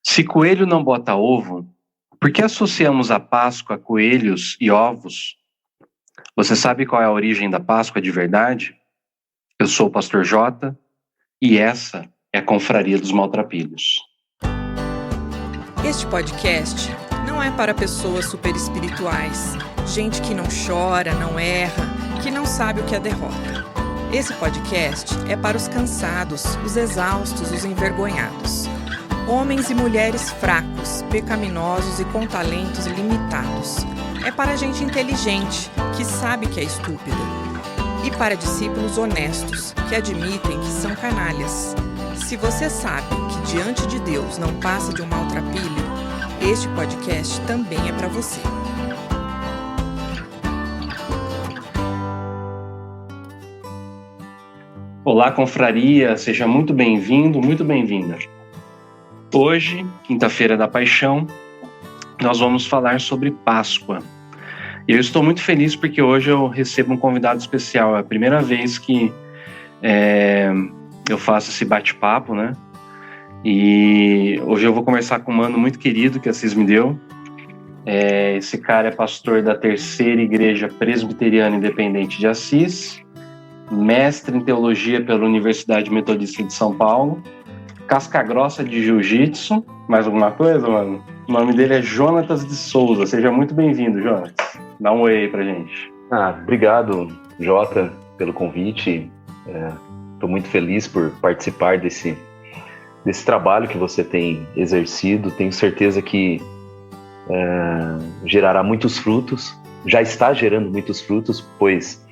Se coelho não bota ovo, por que associamos a Páscoa a coelhos e ovos? Você sabe qual é a origem da Páscoa de verdade? Eu sou o Pastor Jota e essa é a Confraria dos Maltrapilhos. Este podcast não é para pessoas super espirituais, gente que não chora, não erra, que não sabe o que é derrota. Esse podcast é para os cansados, os exaustos, os envergonhados. Homens e mulheres fracos, pecaminosos e com talentos limitados. É para gente inteligente, que sabe que é estúpida. E para discípulos honestos, que admitem que são canalhas. Se você sabe que diante de Deus não passa de um maltrapilho, este podcast também é para você. Olá, confraria, seja muito bem-vindo, muito bem-vinda. Hoje, quinta-feira da Paixão, nós vamos falar sobre Páscoa. E eu estou muito feliz porque hoje eu recebo um convidado especial. É a primeira vez que eu faço esse bate-papo, né? E hoje eu vou conversar com um mano muito querido que a Assis me deu. Esse cara é pastor da Terceira Igreja Presbiteriana Independente de Assis, mestre em teologia pela Universidade Metodista de São Paulo, casca grossa de jiu-jitsu. Mais alguma coisa, mano? O nome dele é Jonatas de Souza. Seja muito bem-vindo, Jonatas. Dá um oi aí pra gente. Obrigado, Jota, pelo convite. Estou muito feliz por participar desse trabalho que você tem exercido. Tenho certeza que gerará muitos frutos. Já está gerando muitos frutos, pois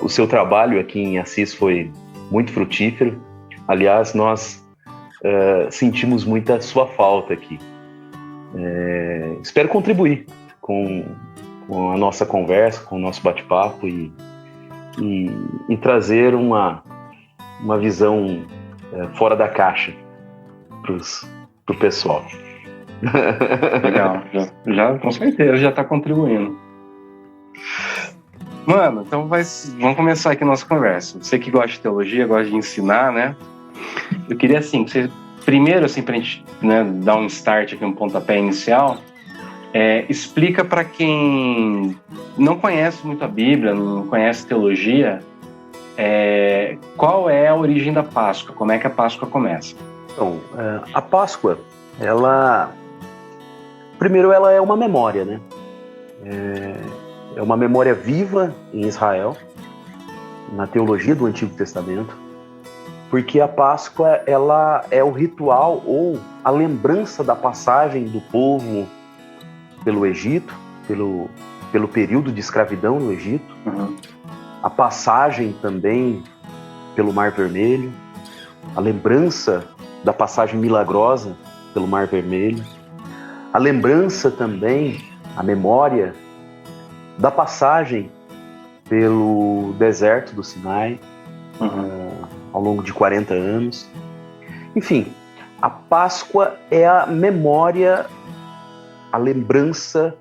o seu trabalho aqui em Assis foi muito frutífero. Aliás, nós sentimos muita sua falta aqui. Espero contribuir com a nossa conversa, com o nosso bate-papo e trazer uma visão fora da caixa pro pessoal. Legal, já com certeza já está contribuindo. Mano, então vamos começar aqui a nossa conversa. Você que gosta de teologia, gosta de ensinar, né? Eu queria, assim, que você, primeiro, assim, pra gente, né, dar um start aqui, um pontapé inicial, explica para quem não conhece muito a Bíblia, não conhece teologia, qual é a origem da Páscoa, como é que a Páscoa começa? Então, a Páscoa, primeiro, ela é uma memória, né? É uma memória viva em Israel, na teologia do Antigo Testamento, porque a Páscoa, ela é o ritual ou a lembrança da passagem do povo pelo Egito, pelo período de escravidão no Egito, a passagem também pelo Mar Vermelho, a lembrança da passagem milagrosa pelo Mar Vermelho, a lembrança também, a memória da passagem pelo deserto do Sinai, ao longo de 40 anos. Enfim, a Páscoa é a memória, a lembrança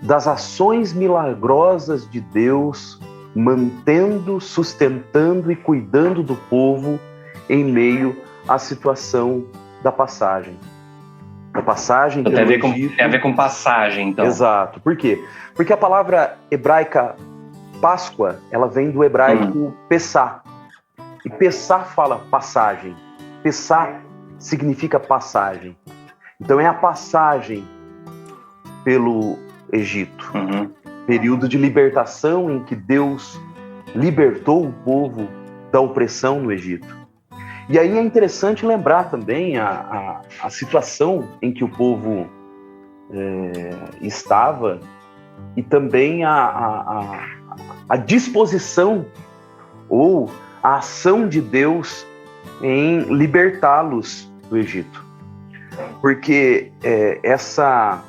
das ações milagrosas de Deus, mantendo, sustentando e cuidando do povo em meio à situação da passagem. Da passagem tem a ver com passagem, então. Exato. Por quê? Porque a palavra hebraica Páscoa, ela vem do hebraico Pessah. E Pessah fala passagem. Pessah significa passagem. Então é a passagem pelo Egito. Período de libertação em que Deus libertou o povo da opressão no Egito. E aí é interessante lembrar também a situação em que o povo estava e também a disposição ou a ação de Deus em libertá-los do Egito. Porque essa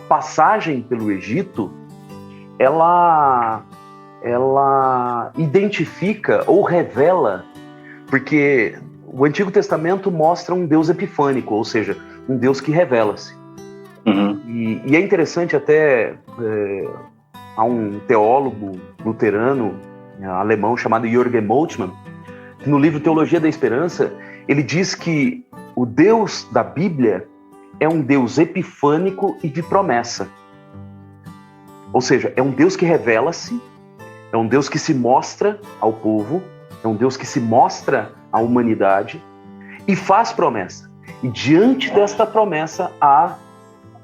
passagem pelo Egito, ela identifica ou revela, porque o Antigo Testamento mostra um Deus epifânico, ou seja, um Deus que revela-se. E é interessante até, há um teólogo luterano alemão chamado Jürgen Moltmann, que no livro Teologia da Esperança, ele diz que o Deus da Bíblia é um Deus epifânico e de promessa. Ou seja, é um Deus que revela-se, é um Deus que se mostra ao povo, é um Deus que se mostra à humanidade e faz promessa. E diante desta promessa há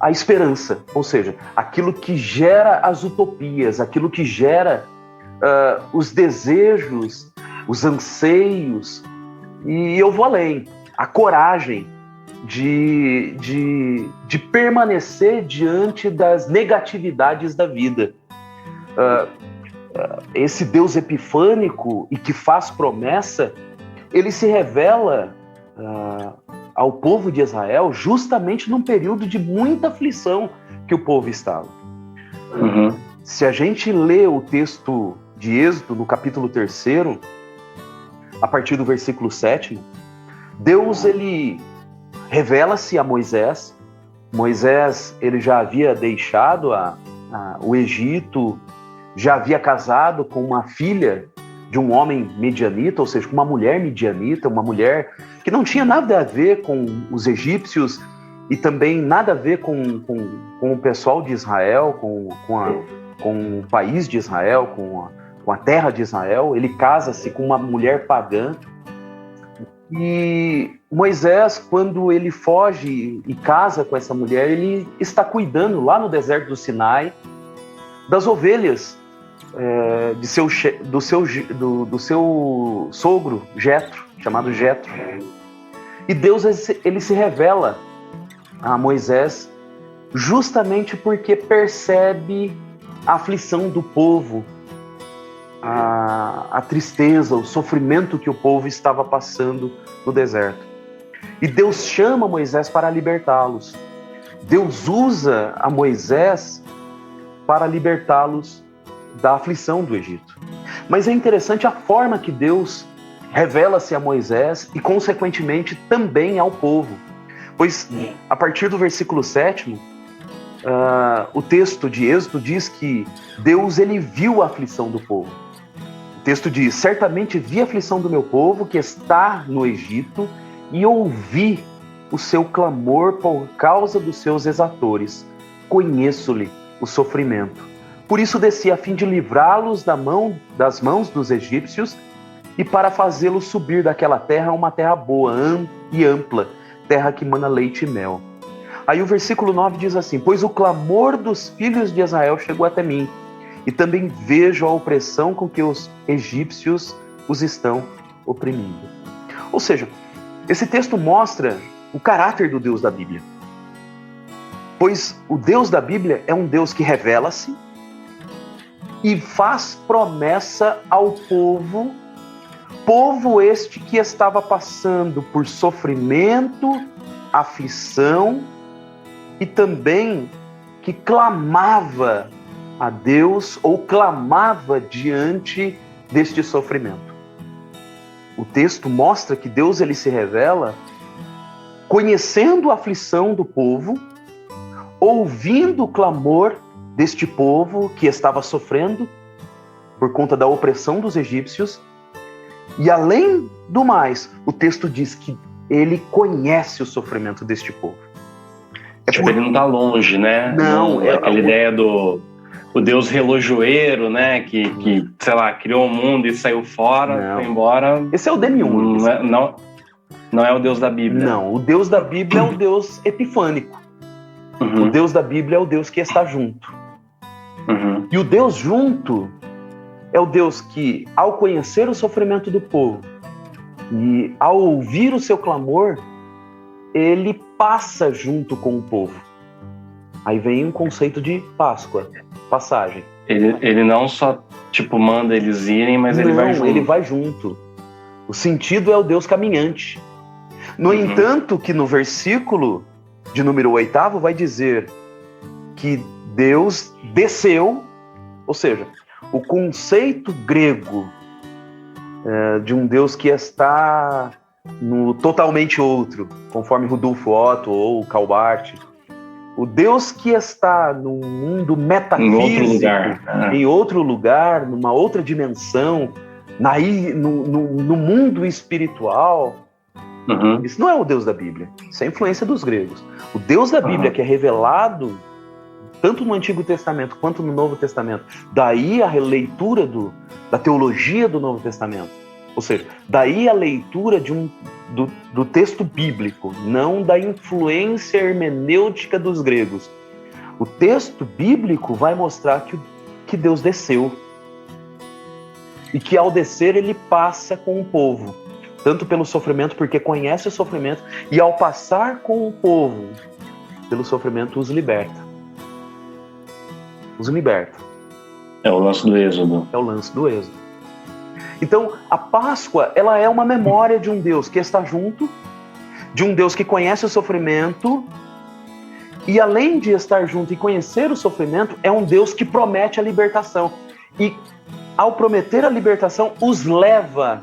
a esperança, ou seja, aquilo que gera as utopias, aquilo que gera os desejos, os anseios, e eu vou além, a coragem de permanecer diante das negatividades da vida. Esse Deus epifânico e que faz promessa, ele se revela ao povo de Israel justamente num período de muita aflição que o povo estava. Uhum. Se a gente lê o texto de Êxodo, no capítulo 3, a partir do versículo 7, Deus, ele revela-se a Moisés. Moisés, ele já havia deixado o Egito, já havia casado com uma filha de um homem medianita, ou seja, com uma mulher medianita, uma mulher que não tinha nada a ver com os egípcios e também nada a ver com o pessoal de Israel, com o país de Israel, com a terra de Israel. Ele casa-se com uma mulher pagã. E Moisés, quando ele foge e casa com essa mulher, ele está cuidando lá no deserto do Sinai das ovelhas do seu sogro, Jetro, chamado Jetro. E Deus, ele se revela a Moisés justamente porque percebe a aflição do povo, a tristeza, o sofrimento que o povo estava passando no deserto. E Deus chama Moisés para libertá-los. Deus usa a Moisés para libertá-los da aflição do Egito. Mas é interessante a forma que Deus revela-se a Moisés e, consequentemente, também ao povo. Pois, a partir do versículo 7, o texto de Êxodo diz que Deus, ele viu a aflição do povo. O texto diz: certamente vi a aflição do meu povo que está no Egito e ouvi o seu clamor por causa dos seus exatores. Conheço-lhe o sofrimento. Por isso desci a fim de livrá-los das mãos dos egípcios e para fazê-los subir daquela terra a uma terra boa e ampla, terra que mana leite e mel. Aí o versículo 9 diz assim: pois o clamor dos filhos de Israel chegou até mim, e também vejo a opressão com que os egípcios os estão oprimindo. Ou seja, esse texto mostra o caráter do Deus da Bíblia. Pois o Deus da Bíblia é um Deus que revela-se e faz promessa ao povo este que estava passando por sofrimento, aflição, e também que clamava a Deus ou clamava diante deste sofrimento. O texto mostra que Deus, ele se revela conhecendo a aflição do povo, ouvindo o clamor deste povo que estava sofrendo por conta da opressão dos egípcios, e além do mais, o texto diz que ele conhece o sofrimento deste povo. Tipo, ele não está longe, né? Não, é aquela ideia do o Deus relojoeiro, né? Que, sei lá, criou o mundo e saiu fora, foi embora. Esse é o demiurgo. Não é o Deus da Bíblia. Não, o Deus da Bíblia é o Deus epifânico. Uhum. O Deus da Bíblia é o Deus que está junto. Uhum. E o Deus junto é o Deus que, ao conhecer o sofrimento do povo e ao ouvir o seu clamor, ele passa junto com o povo. Aí vem um conceito de Páscoa, passagem. Ele não só, manda eles irem, mas ele vai junto. Ele vai junto. O sentido é o Deus caminhante. No entanto, que no versículo de número 8 vai dizer que Deus desceu, ou seja, o conceito grego de um Deus que está no totalmente outro, conforme Rudolfo Otto ou Calbart, o Deus que está no mundo metafísico, em outro lugar, numa outra dimensão, no mundo espiritual, Uhum. Isso não é o Deus da Bíblia. Isso é a influência dos gregos. O Deus da Bíblia, que é revelado tanto no Antigo Testamento quanto no Novo Testamento, daí a releitura da teologia do Novo Testamento. Ou seja, daí a leitura do texto bíblico, não da influência hermenêutica dos gregos. O texto bíblico vai mostrar que Deus desceu. E que ao descer ele passa com o povo. Tanto pelo sofrimento, porque conhece o sofrimento, e ao passar com o povo pelo sofrimento, os liberta. Os liberta. É o lance do Êxodo. É o lance do Êxodo. Então, a Páscoa, ela é uma memória de um Deus que está junto, de um Deus que conhece o sofrimento, e além de estar junto e conhecer o sofrimento, é um Deus que promete a libertação. E ao prometer a libertação, os leva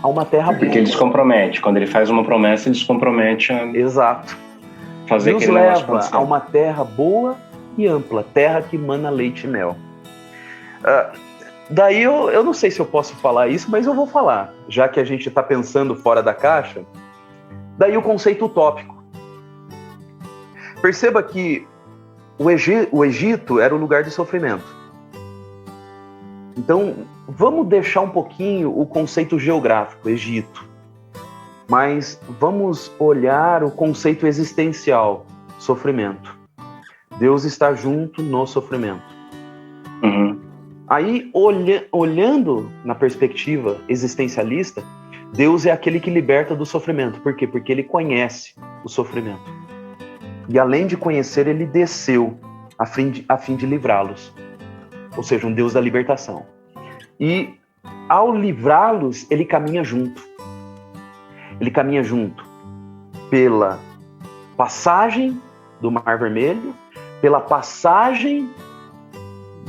a uma terra boa. Porque ele se compromete. Quando ele faz uma promessa, ele se compromete a Exato. fazer Nos aquele negócio leva acontecer. a uma terra boa e ampla, terra que mana leite e mel. Daí eu não sei se eu posso falar isso, mas eu vou falar, já que a gente está pensando fora da caixa. Daí o conceito utópico. Perceba que o Egito era o lugar de sofrimento. Então, vamos deixar um pouquinho o conceito geográfico, Egito, mas vamos olhar o conceito existencial, sofrimento. Deus está junto no sofrimento. Uhum. Aí, olhando na perspectiva existencialista, Deus é aquele que liberta do sofrimento. Por quê? Porque ele conhece o sofrimento. E além de conhecer, ele desceu a fim de livrá-los. Ou seja, um Deus da libertação. E ao livrá-los, ele caminha junto. Ele caminha junto pela passagem do Mar Vermelho, pela passagem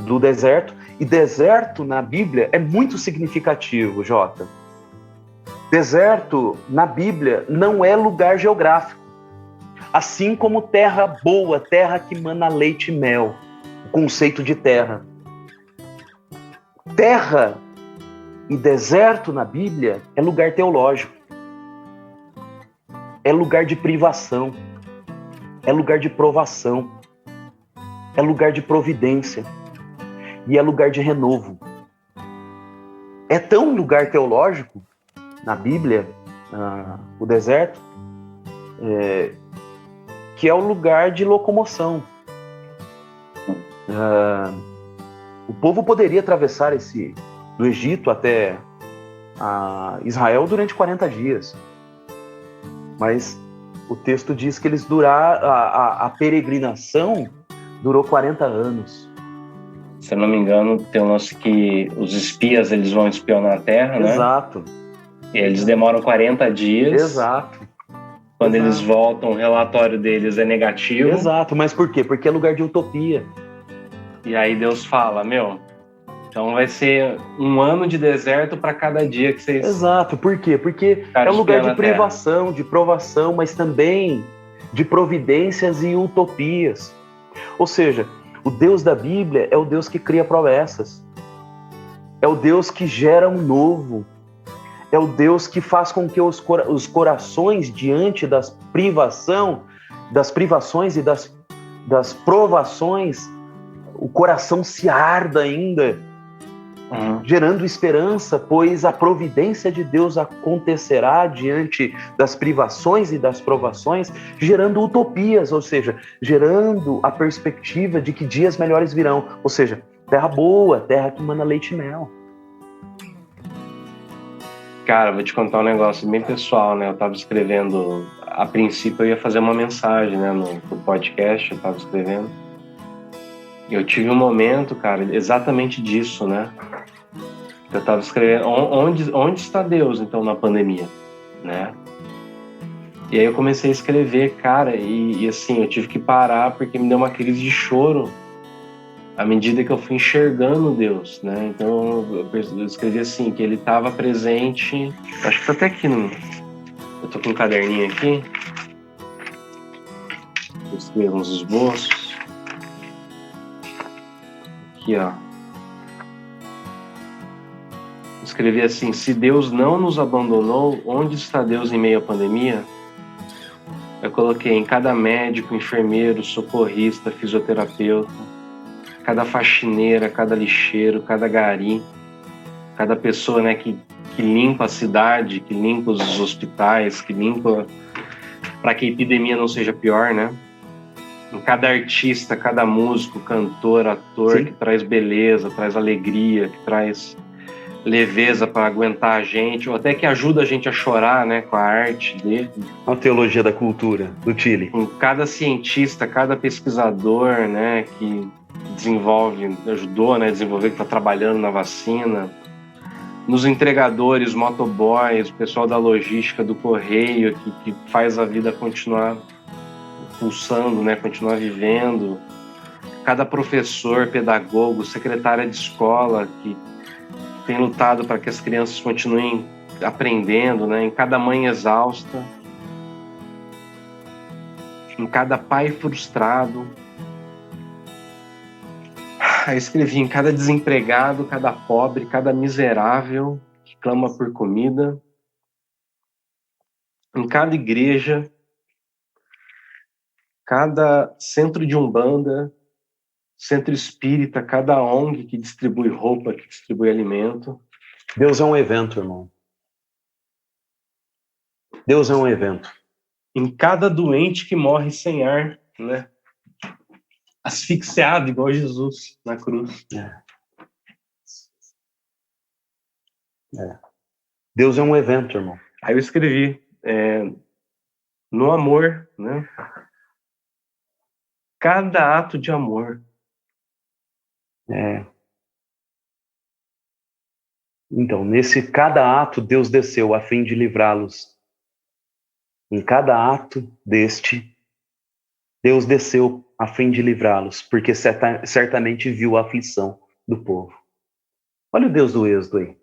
do deserto. E deserto na Bíblia é muito significativo, Jota. Deserto na Bíblia não é lugar geográfico. Assim como terra boa, terra que mana leite e mel. O conceito de terra. Terra e deserto na Bíblia é lugar teológico. É lugar de privação. É lugar de provação. É lugar de providência. E é lugar de renovo. É tão lugar teológico na Bíblia, o deserto, que é o lugar de locomoção. O povo poderia atravessar do Egito até Israel durante 40 dias. Mas o texto diz que a peregrinação durou 40 anos. Se eu não me engano, tem um lance que os espias eles vão espionar a terra, né? Exato. E eles demoram 40 dias. Exato. Quando eles voltam, o relatório deles é negativo. Exato, mas por quê? Porque é lugar de utopia. E aí Deus fala, então vai ser 1 ano de deserto para cada dia que vocês... Exato, por quê? Porque é um lugar de privação, de provação, mas também de providências e utopias. Ou seja, o Deus da Bíblia é o Deus que cria promessas. É o Deus que gera um novo. É o Deus que faz com que os corações, diante das privações e das provações, o coração se arda ainda, gerando esperança, pois a providência de Deus acontecerá diante das privações e das provações, gerando utopias, ou seja, gerando a perspectiva de que dias melhores virão, ou seja, terra boa, terra que mana leite e mel. Cara, vou te contar um negócio bem pessoal, né? Eu tava escrevendo, a princípio eu ia fazer uma mensagem, né, no podcast, eu tava escrevendo. Eu tive um momento, cara, exatamente disso, né? Eu tava escrevendo, onde está Deus, então, na pandemia, né? E aí eu comecei a escrever, cara, e assim, eu tive que parar porque me deu uma crise de choro à medida que eu fui enxergando Deus, né? Então eu escrevi assim, que ele estava presente, acho que tá até aqui eu tô com um caderninho aqui, eu escrevi uns esboços, aqui ó, escrevi assim: se Deus não nos abandonou, onde está Deus em meio à pandemia? Eu coloquei em cada médico, enfermeiro, socorrista, fisioterapeuta, cada faxineira, cada lixeiro, cada gari, cada pessoa, né, que limpa a cidade, que limpa os hospitais, que limpa para que a epidemia não seja pior, né? Em cada artista, cada músico, cantor, ator, Sim. que traz beleza, traz alegria, que traz leveza para aguentar a gente, ou até que ajuda a gente a chorar, né, com a arte dele. A teologia da cultura do Chile. Em cada cientista, cada pesquisador, né, que desenvolve, ajudou, né, a desenvolver, que está trabalhando na vacina, nos entregadores, motoboys, o pessoal da logística, do correio, que faz a vida continuar pulsando, né, continuar vivendo, cada professor, pedagogo, secretária de escola que tem lutado para que as crianças continuem aprendendo, né, em cada mãe exausta, em cada pai frustrado. Eu escrevi em cada desempregado, cada pobre, cada miserável que clama por comida, em cada igreja, cada centro de umbanda, centro espírita, cada ONG que distribui roupa, que distribui alimento. Deus é um evento, irmão. Deus é um evento. Em cada doente que morre sem ar, né? Asfixiado, igual Jesus na cruz. Deus é um evento, irmão. Aí eu escrevi, no amor, né? Cada ato de amor. Então, nesse cada ato, Deus desceu a fim de livrá-los. Em cada ato deste, Deus desceu a fim de livrá-los, porque certamente viu a aflição do povo. Olha o Deus do Êxodo aí.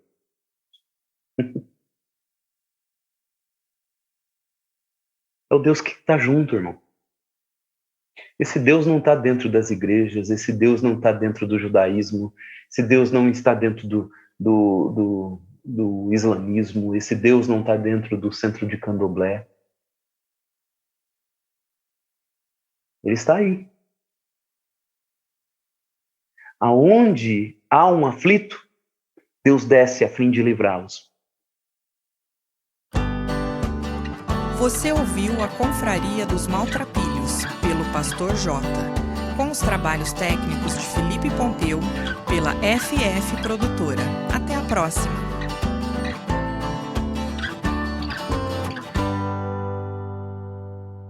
É o Deus que está junto, irmão. Esse Deus não está dentro das igrejas, esse Deus não está dentro do judaísmo, esse Deus não está dentro do islamismo, esse Deus não está dentro do centro de candomblé. Ele está aí. Aonde há um aflito, Deus desce a fim de livrá-los. Você ouviu a Confraria dos Maltrapilhos, pelo Pastor Jota, com os trabalhos técnicos de Felipe Pompeu, pela FF Produtora. Até a próxima!